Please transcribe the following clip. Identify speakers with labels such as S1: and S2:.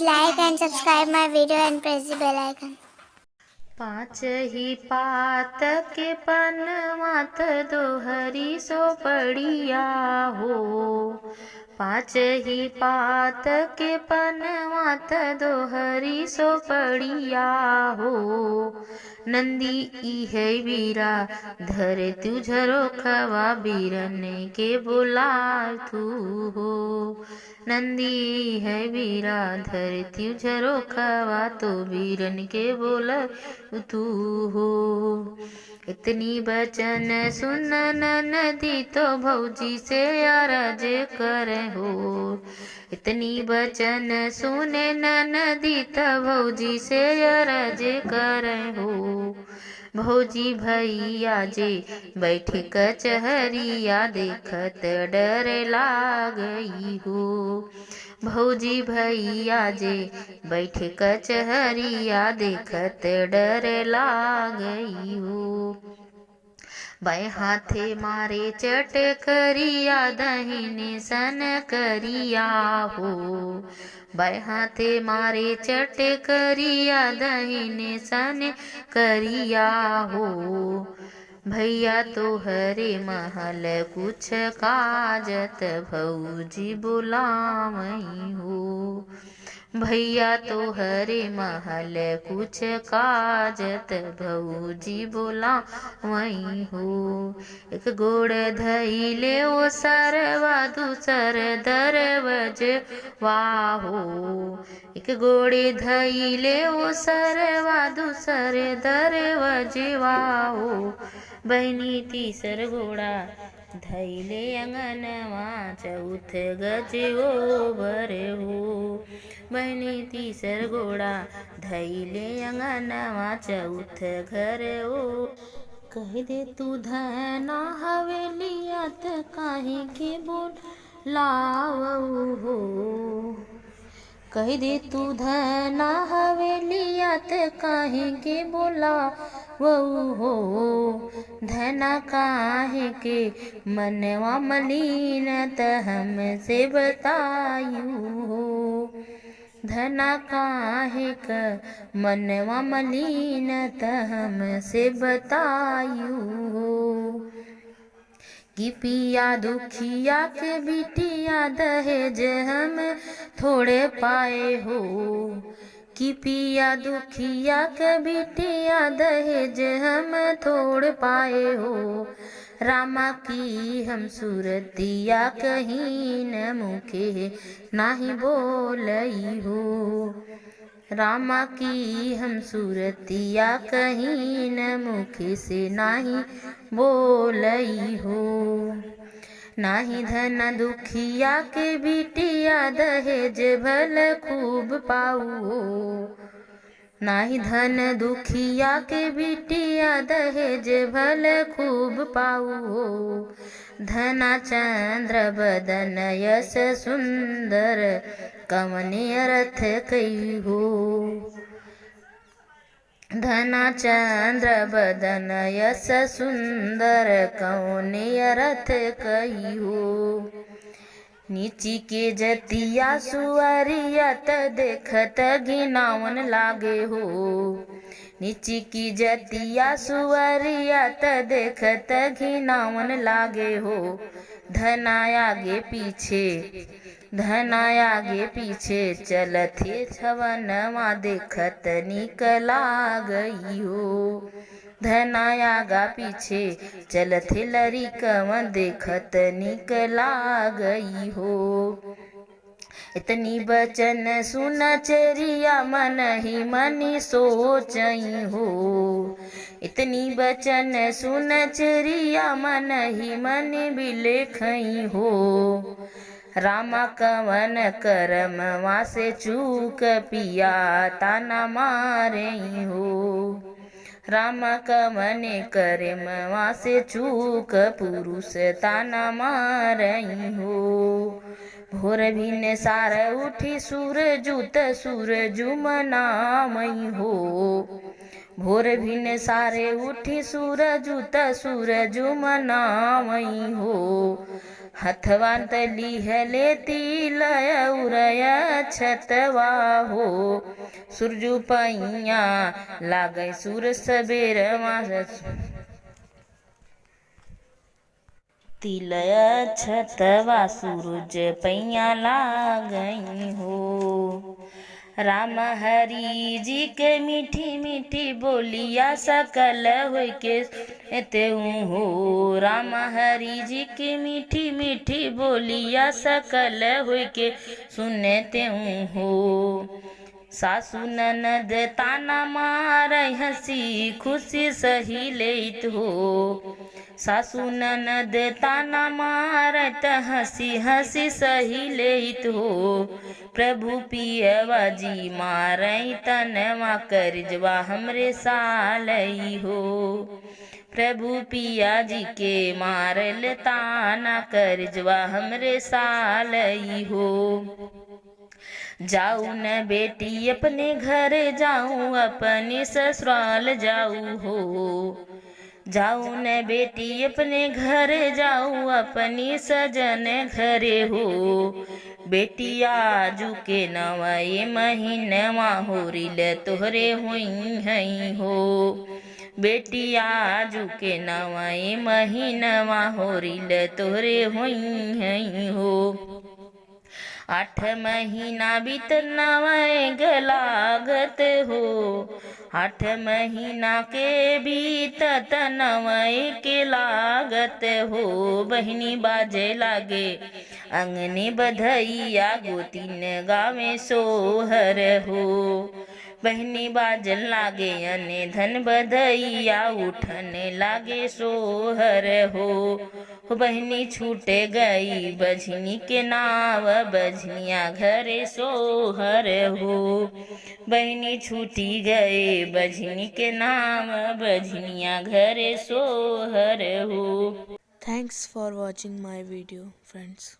S1: like and subscribe my video and press the bell icon.
S2: पाँच ही पात के पनवात दोहरी सो पड़िया हो। पाँच ही पात के पनवात दोहरी सो पड़िया हो। नंदी इह वीरा धर तुझरो खवा बीरन के बुला तू हो। नंदी है वीरा धर तुझरो खवा तो बीरन के बोला तू हो। इतनी बचन सुन नदी तो भौजी से अरज कर हो। इतनी बचन सुने नदी तो भौजी से अरज कर हो। भौजी भैया जे बैठ कचहरिया देखत डर लागई हो। भौजी भैया जे बैठ कचहरिया देखत डर लागई हो। बाएं हाथे मारे चट करिया दहिने सन करिया हो। बाएं हाथे मारे चट करिया दहिने सन करिया हो। भैया तो हरे महल कुछ काजत भौजी बुलावई हो। भैया तो हरे महल कुछ काजत भौजी बुलावई हो। एक गोड़ धैले ओ सरवा दूसर दरवज वाहो। एक गोड़े धैले ओ सरवा दूसर दरवज वाहो। बहनी तीसर गोड़ा धैले अंगनवा चौथ गज ओबर हो। बहनी तीसर गोड़ा धैले अंगनवा चौथ घर ओ। कह दे तू धना हवेलियात काहे के बोलावऊ हो। कह दे तू धना हवेलियात काहे के बोलावऊ हो। धना काहे के मनवा मलिन त हमसे बतायू हो। धना काहे का मनवा मलिन त हमसे बतायू हो। कि पिया दुखिया के बिटिया दहेज हम थोड़े पाए हो। कि पिया दुखिया के बिटिया दहेज हम थोड़ पाए हो। रामा की हम सूरतिया कहीं न मुखे नाही बोलई हो। रामा की हम सूरतिया कहीं न मुखे से नाही बोलई हो। नाही धन दुखिया के बिटिया दहेज भल खूब पाऊ हो। नाही धन दुखिया के बिटिया दहेज भल खूब पाऊ हो। धना चंद्र बदन यस सुंदर कवने अर्थ कई हो। धना चंद्र बदन यस सुंदर कवने अर्थ कई हो। नीची के जतिया सुअरिया त देखत घिनावन लागे हो। नीची की जतिया सुअरिया त देखत घिनावन लागे हो। धना आगे पीछे चलथे छवनवा देखत निक लागई हो। धना आगा पीछे चलथे लरिकवन देखत निक लागई हो। इतनी बचन सुन चरिया मन ही मनी सोचई हो। इतनी बचन सुन चरिया मन ही मन बिलेखई हो। रामा कवन करमवा से चूक पिया ताना मारई हो। रामा कवने करमवा से चूक पुरुष ताना मारई हो। भोर भिन सार उठी सूरजूत सूरजू मनामई हो। भोर भिन सारे उठी सूरजूत सूरजू मनामई हो। हथवांत लिहले तिलय उरय छतवा हो। सूरजू पैया लागै सूर सबेर मास तिलय छतवा सूरज पैया लागई हो। राम हरि जी के मीठी मीठी बोलिया सकल होय के तेऊ हो। राम हरि जी की मीठी मीठी बोलिया सकल होय के सुनते हो। सासु ननद ताना मारै हंसी खुशी सही लेत हो। सासु ननद ताना मारत हंसी हंसी सही लेत हो। प्रभु पियवा जी मारई तनवा करजवा हमरे सालई हो। प्रभु पिया जी के मारल ताना करजवा हमरे सालई हो। जाऊ न बेटी अपने घर जाऊं अपने ससुराल जाऊं हो। जाऊं न बेटी अपने घर जाऊं अपनी सजन घरे हो। बेटी आजू के नवाए महीनवा होरिल तोहरे हुई हई हो। बेटी आजू के नवाए महीनवा होरिल तोहरे हुई हई हो। 8 महीना बीत नवै गलागत हो। 8 महीना के बीतत नवै के लागत हो। बहिनी बाजे लागे अंगने बधैया गोतीन गावे सोहर हो। बहनी बाजन लागे अने धन बधैया उठन लागे सोहर हो। बहनी छूटे गई बझनी के नाव बझनिया घरे सोहर हो। बहनी छूटी गए बझनी के नाम बझनिया घरे सोहर हो।
S3: Thanks for watching my video, friends.